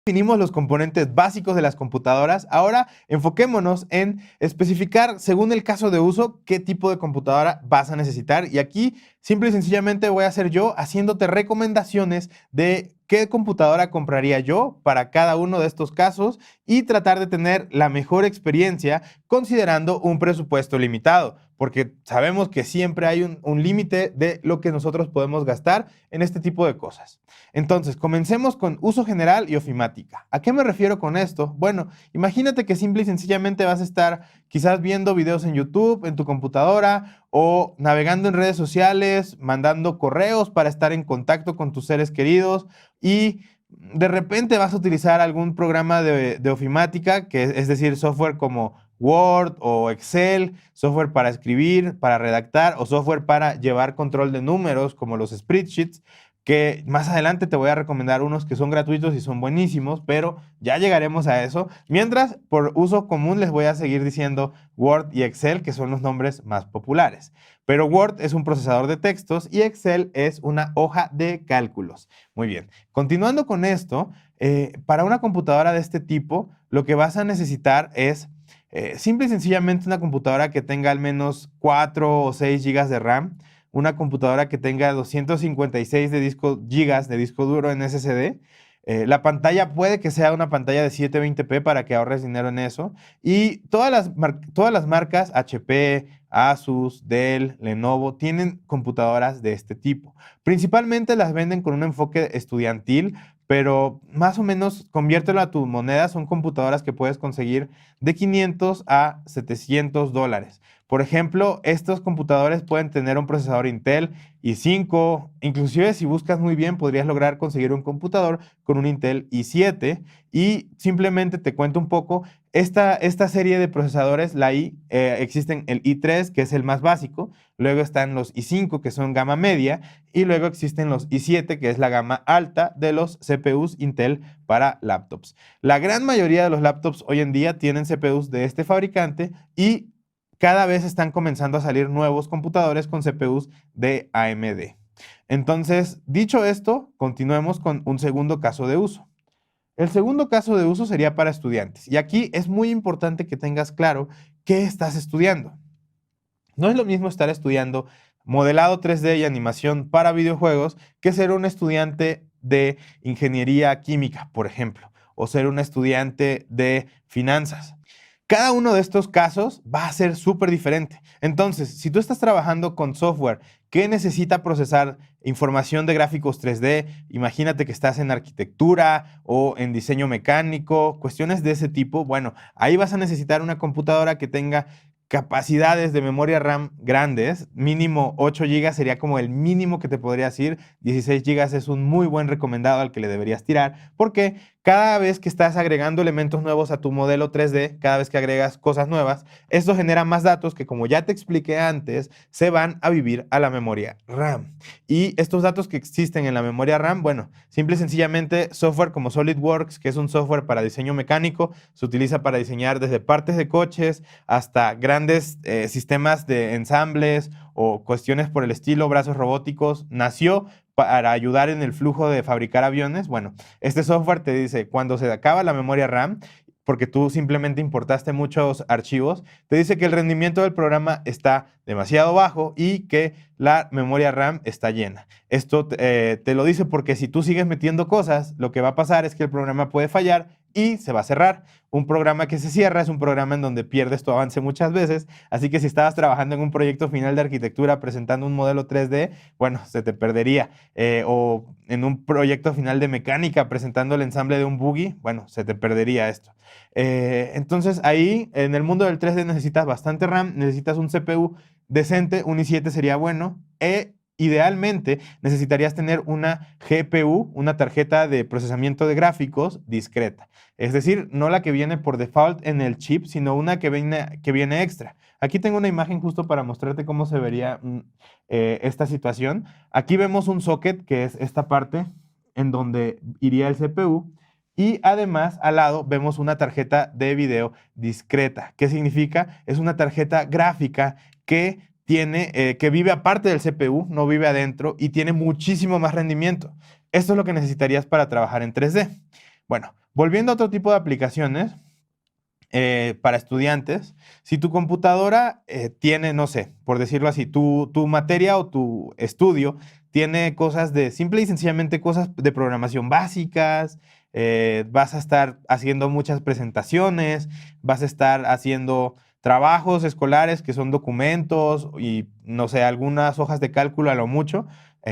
Definimos los componentes básicos de las computadoras. Ahora enfoquémonos en especificar, según el caso de uso, qué tipo de computadora vas a necesitar. Y aquí, simple y sencillamente, voy a hacer yo haciéndote recomendaciones de qué computadora compraría yo para cada uno de estos casos y tratar de tener la mejor experiencia considerando un presupuesto limitado, porque sabemos que siempre hay un límite de lo que nosotros podemos gastar en este tipo de cosas. Entonces, comencemos con uso general y ofimática. ¿A qué me refiero con esto? Bueno, imagínate que simple y sencillamente vas a estar quizás viendo videos en YouTube, en tu computadora o navegando en redes sociales, mandando correos para estar en contacto con tus seres queridos y de repente vas a utilizar algún programa de ofimática, que es decir, software como Word o Excel, software para escribir, para redactar o software para llevar control de números como los spreadsheets, que más adelante te voy a recomendar unos que son gratuitos y son buenísimos, pero ya llegaremos a eso. Mientras, por uso común, les voy a seguir diciendo Word y Excel, que son los nombres más populares. Pero Word es un procesador de textos y Excel es una hoja de cálculos. Muy bien, continuando con esto, para una computadora de este tipo, lo que vas a necesitar es simple y sencillamente una computadora que tenga al menos 4 o 6 GB de RAM, una computadora que tenga 256 gigas de disco duro en SSD. La pantalla puede que sea una pantalla de 720p para que ahorres dinero en eso. Y todas las marcas HP, Asus, Dell, Lenovo tienen computadoras de este tipo. Principalmente las venden con un enfoque estudiantil, pero más o menos conviértelo a tu moneda. Son computadoras que puedes conseguir de 500 a 700 dólares. Por ejemplo, estos computadores pueden tener un procesador Intel i5, inclusive si buscas muy bien podrías lograr conseguir un computador con un Intel i7 y simplemente te cuento un poco, esta serie de procesadores, la existen el i3 que es el más básico, luego están los i5 que son gama media y luego existen los i7 que es la gama alta de los CPUs Intel para laptops. La gran mayoría de los laptops hoy en día tienen CPUs de este fabricante y cada vez están comenzando a salir nuevos computadores con CPUs de AMD. Entonces, dicho esto, continuemos con un segundo caso de uso. El segundo caso de uso sería para estudiantes. Y aquí es muy importante que tengas claro qué estás estudiando. No es lo mismo estar estudiando modelado 3D y animación para videojuegos que ser un estudiante de ingeniería química, por ejemplo, o ser un estudiante de finanzas. Cada uno de estos casos va a ser súper diferente. Entonces, si tú estás trabajando con software que necesita procesar información de gráficos 3D, imagínate que estás en arquitectura o en diseño mecánico, cuestiones de ese tipo, bueno, ahí vas a necesitar una computadora que tenga capacidades de memoria RAM grandes, mínimo 8 GB sería como el mínimo que te podría decir, 16 GB es un muy buen recomendado al que le deberías tirar, porque cada vez que estás agregando elementos nuevos a tu modelo 3D, cada vez que agregas cosas nuevas, esto genera más datos que, como ya te expliqué antes, se van a vivir a la memoria RAM. Y estos datos que existen en la memoria RAM, bueno, simple y sencillamente software como SolidWorks, que es un software para diseño mecánico, se utiliza para diseñar desde partes de coches hasta grandes sistemas de ensambles o cuestiones por el estilo, brazos robóticos, nació para ayudar en el flujo de fabricar aviones. Bueno, este software te dice cuando se acaba la memoria RAM, porque tú simplemente importaste muchos archivos, te dice que el rendimiento del programa está demasiado bajo y que la memoria RAM está llena. Esto te lo dice porque si tú sigues metiendo cosas, lo que va a pasar es que el programa puede fallar y se va a cerrar. Un programa que se cierra es un programa en donde pierdes tu avance muchas veces, así que si estabas trabajando en un proyecto final de arquitectura presentando un modelo 3D, bueno, se te perdería. O en un proyecto final de mecánica presentando el ensamble de un buggy, bueno, se te perdería esto. Entonces ahí en el mundo del 3D necesitas bastante RAM, necesitas un CPU decente, un i7 sería bueno, idealmente necesitarías tener una GPU, una tarjeta de procesamiento de gráficos discreta. Es decir, no la que viene por default en el chip, sino una que viene extra. Aquí tengo una imagen justo para mostrarte cómo se vería esta situación. Aquí vemos un socket, que es esta parte en donde iría el CPU. Y además, al lado, vemos una tarjeta de video discreta. ¿Qué significa? Es una tarjeta gráfica que vive aparte del CPU, no vive adentro y tiene muchísimo más rendimiento. Esto es lo que necesitarías para trabajar en 3D. Bueno, Volviendo a otro tipo de aplicaciones, para estudiantes, si tu computadora tiene, no sé, por decirlo así, tu materia o tu estudio tiene cosas de, simple y sencillamente cosas de programación básicas, vas a estar haciendo muchas presentaciones, vas a estar haciendo trabajos escolares que son documentos y, no sé, algunas hojas de cálculo a lo mucho.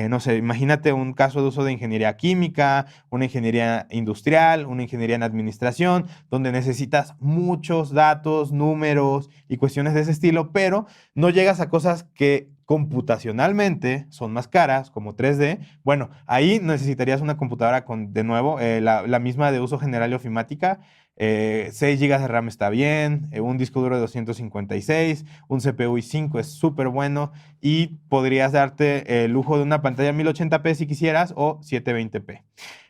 No sé, imagínate un caso de uso de ingeniería química, una ingeniería industrial, una ingeniería en administración, donde necesitas muchos datos, números y cuestiones de ese estilo, pero no llegas a cosas que computacionalmente son más caras, como 3D. Bueno, ahí necesitarías una computadora con, de nuevo, la misma de uso general y ofimática. 6 GB de RAM está bien, un disco duro de 256, un CPU i5 es súper bueno y podrías darte el lujo de una pantalla 1080p si quisieras o 720p.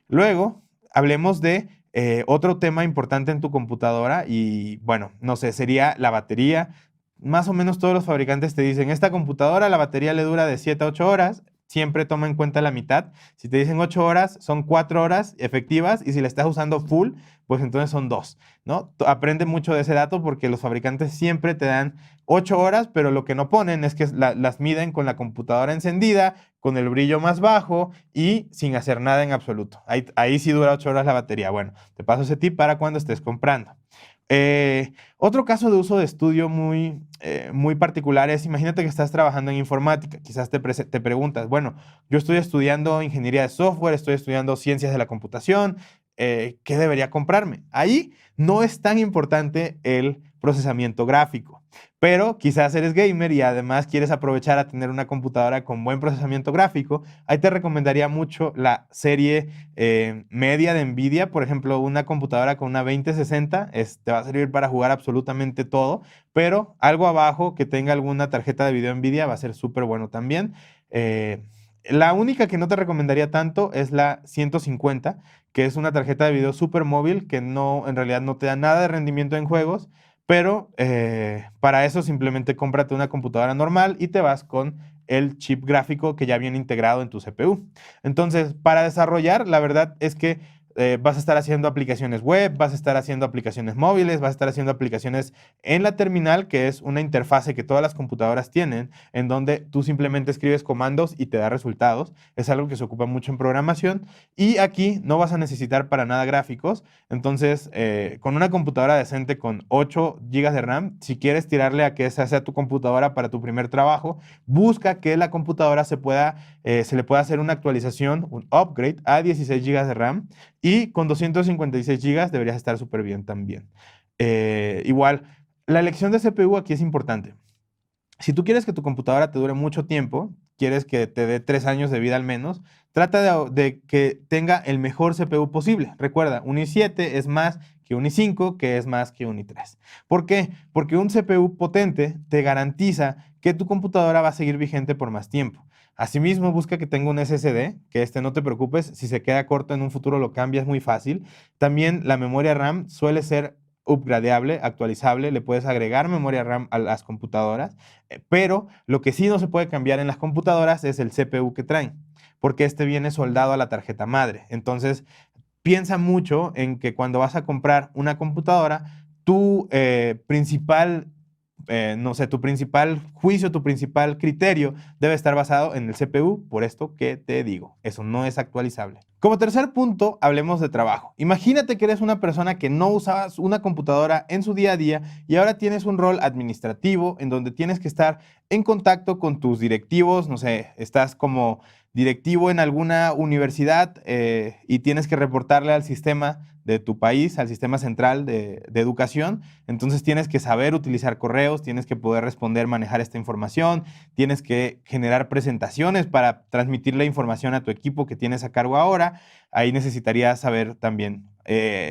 Luego, hablemos de otro tema importante en tu computadora y bueno, no sé, sería la batería. Más o menos todos los fabricantes te dicen, esta computadora la batería le dura de 7 a 8 horas, siempre toma en cuenta la mitad. Si te dicen 8 horas, son 4 horas efectivas y si la estás usando full, pues entonces son 2, ¿no? Aprende mucho de ese dato porque los fabricantes siempre te dan 8 horas, pero lo que no ponen es que las miden con la computadora encendida, con el brillo más bajo y sin hacer nada en absoluto. Ahí sí dura 8 horas la batería. Bueno, te paso ese tip para cuando estés comprando. Otro caso de uso de estudio muy particular es, imagínate que estás trabajando en informática, quizás te preguntas, bueno, yo estoy estudiando ingeniería de software, estoy estudiando ciencias de la computación, ¿qué debería comprarme? Ahí no es tan importante el procesamiento gráfico, pero quizás eres gamer y además quieres aprovechar a tener una computadora con buen procesamiento gráfico. Ahí te recomendaría mucho la serie media de Nvidia, por ejemplo, una computadora con una 2060 te va a servir para jugar absolutamente todo, pero algo abajo que tenga alguna tarjeta de video Nvidia va a ser súper bueno también. La única que no te recomendaría tanto es la 150, que es una tarjeta de video súper móvil que no, en realidad no te da nada de rendimiento en juegos, pero para eso simplemente cómprate una computadora normal y te vas con el chip gráfico que ya viene integrado en tu CPU. Entonces, para desarrollar, la verdad es que vas a estar haciendo aplicaciones web, vas a estar haciendo aplicaciones móviles, vas a estar haciendo aplicaciones en la terminal, que es una interfase que todas las computadoras tienen, en donde tú simplemente escribes comandos y te da resultados. Es algo que se ocupa mucho en programación. Y aquí no vas a necesitar para nada gráficos. Entonces, con una computadora decente con 8 GB de RAM, si quieres tirarle a que esa sea tu computadora para tu primer trabajo, busca que la computadora se le pueda hacer una actualización, un upgrade a 16 GB de RAM y con 256 GB deberías estar súper bien también. Igual, la elección de CPU aquí es importante. Si tú quieres que tu computadora te dure mucho tiempo, quieres que te dé 3 años de vida al menos, trata de que tenga el mejor CPU posible. Recuerda, un i7 es más que un i5, que es más que un i3. ¿Por qué? Porque un CPU potente te garantiza que tu computadora va a seguir vigente por más tiempo. Asimismo, busca que tenga un SSD, que no te preocupes, si se queda corto en un futuro lo cambias muy fácil. También la memoria RAM suele ser upgradeable, actualizable, le puedes agregar memoria RAM a las computadoras, pero lo que sí no se puede cambiar en las computadoras es el CPU que traen, porque este viene soldado a la tarjeta madre. Entonces, piensa mucho en que cuando vas a comprar una computadora, tu principal, no sé, tu principal juicio, tu principal criterio debe estar basado en el CPU, por esto que te digo, eso no es actualizable. Como tercer punto, hablemos de trabajo. Imagínate que eres una persona que no usabas una computadora en su día a día y ahora tienes un rol administrativo en donde tienes que estar en contacto con tus directivos, no sé, estás como directivo en alguna universidad y tienes que reportarle al sistema de tu país, al sistema central de educación. Entonces tienes que saber utilizar correos, tienes que poder responder, manejar esta información, tienes que generar presentaciones para transmitir la información a tu equipo que tienes a cargo ahora. Ahí necesitarías saber también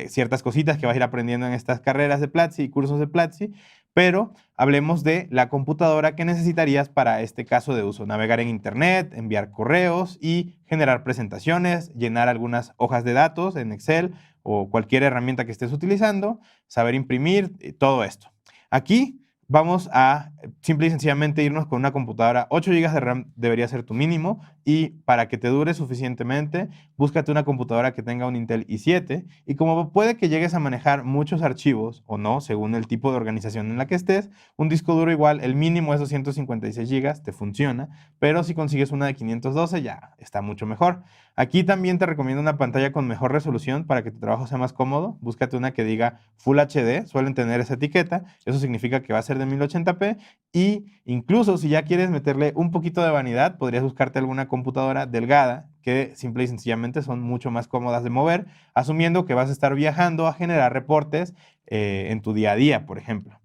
ciertas cositas que vas a ir aprendiendo en estas carreras de Platzi y cursos de Platzi, pero hablemos de la computadora que necesitarías para este caso de uso. Navegar en Internet, enviar correos y generar presentaciones, llenar algunas hojas de datos en Excel o cualquier herramienta que estés utilizando, saber imprimir, todo esto. Aquí vamos a simple y sencillamente irnos con una computadora. 8 GB de RAM debería ser tu mínimo y para que te dure suficientemente, búscate una computadora que tenga un Intel i7 y como puede que llegues a manejar muchos archivos o no, según el tipo de organización en la que estés, un disco duro igual, el mínimo es 256 GB, te funciona, pero si consigues una de 512 ya está mucho mejor. Aquí también te recomiendo una pantalla con mejor resolución para que tu trabajo sea más cómodo. Búscate una que diga Full HD, suelen tener esa etiqueta. Eso significa que va a ser de 1080p y incluso si ya quieres meterle un poquito de vanidad, podrías buscarte alguna computadora delgada que simple y sencillamente son mucho más cómodas de mover, asumiendo que vas a estar viajando a generar reportes en tu día a día, por ejemplo.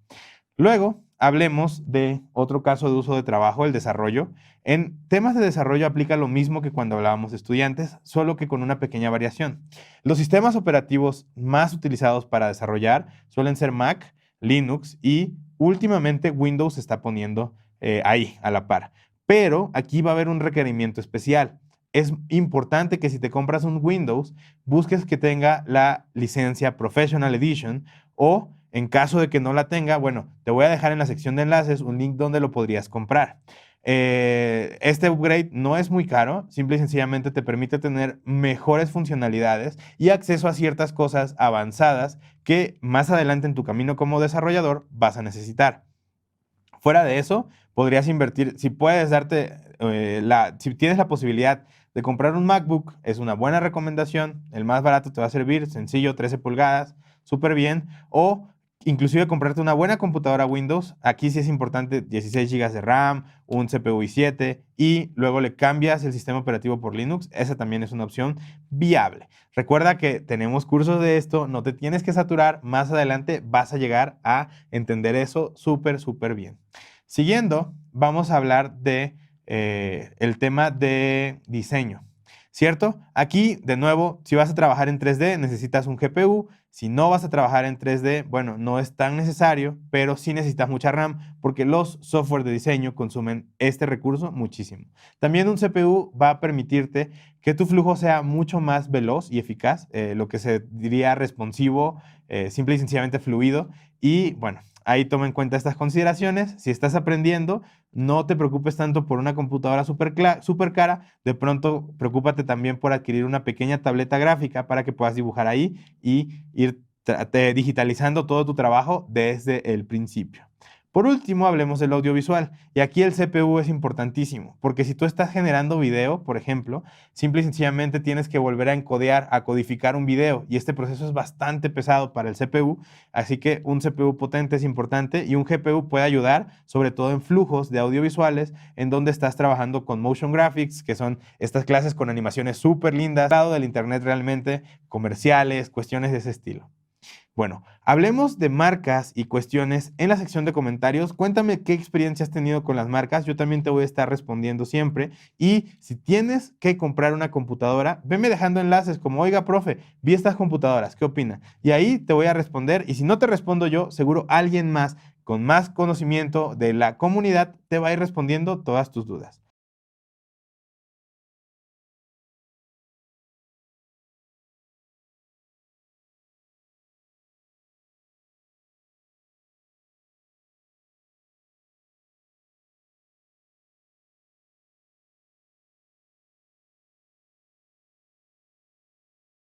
Luego, hablemos de otro caso de uso de trabajo, el desarrollo. En temas de desarrollo aplica lo mismo que cuando hablábamos de estudiantes, solo que con una pequeña variación. Los sistemas operativos más utilizados para desarrollar suelen ser Mac, Linux y últimamente Windows se está poniendo ahí a la par. Pero aquí va a haber un requerimiento especial. Es importante que si te compras un Windows, busques que tenga la licencia Professional Edition o en caso de que no la tenga, bueno, te voy a dejar en la sección de enlaces un link donde lo podrías comprar. Este upgrade no es muy caro, simple y sencillamente te permite tener mejores funcionalidades y acceso a ciertas cosas avanzadas que más adelante en tu camino como desarrollador vas a necesitar. Fuera de eso, podrías invertir, si puedes darte, si tienes la posibilidad de comprar un MacBook, es una buena recomendación, el más barato te va a servir, sencillo, 13 pulgadas, súper bien, o inclusive comprarte una buena computadora Windows, aquí sí es importante 16 GB de RAM, un CPU i7 y luego le cambias el sistema operativo por Linux, esa también es una opción viable. Recuerda que tenemos cursos de esto, no te tienes que saturar, más adelante vas a llegar a entender eso súper, súper bien. Siguiendo, vamos a hablar de el tema de diseño, ¿cierto? Aquí, de nuevo, si vas a trabajar en 3D, necesitas un GPU. Si no vas a trabajar en 3D, bueno, no es tan necesario, pero sí necesitas mucha RAM porque los software de diseño consumen este recurso muchísimo. También un CPU va a permitirte que tu flujo sea mucho más veloz y eficaz, lo que se diría responsivo, simple y sencillamente fluido. Y bueno, ahí toma en cuenta estas consideraciones. Si estás aprendiendo, no te preocupes tanto por una computadora súper cara, de pronto preocúpate también por adquirir una pequeña tableta gráfica para que puedas dibujar ahí y ir digitalizando todo tu trabajo desde el principio. Por último, hablemos del audiovisual. Y aquí el CPU es importantísimo, porque si tú estás generando video, por ejemplo, simple y sencillamente tienes que volver a encodear, a codificar un video, y este proceso es bastante pesado para el CPU, así que un CPU potente es importante y un GPU puede ayudar, sobre todo en flujos de audiovisuales, en donde estás trabajando con motion graphics, que son estas clases con animaciones súper lindas, lado del internet realmente, comerciales, cuestiones de ese estilo. Bueno, hablemos de marcas y cuestiones en la sección de comentarios. Cuéntame qué experiencia has tenido con las marcas. Yo también te voy a estar respondiendo siempre. Y si tienes que comprar una computadora, venme dejando enlaces como, oiga, profe, vi estas computadoras, ¿qué opina? Y ahí te voy a responder. Y si no te respondo yo, seguro alguien más con más conocimiento de la comunidad te va a ir respondiendo todas tus dudas.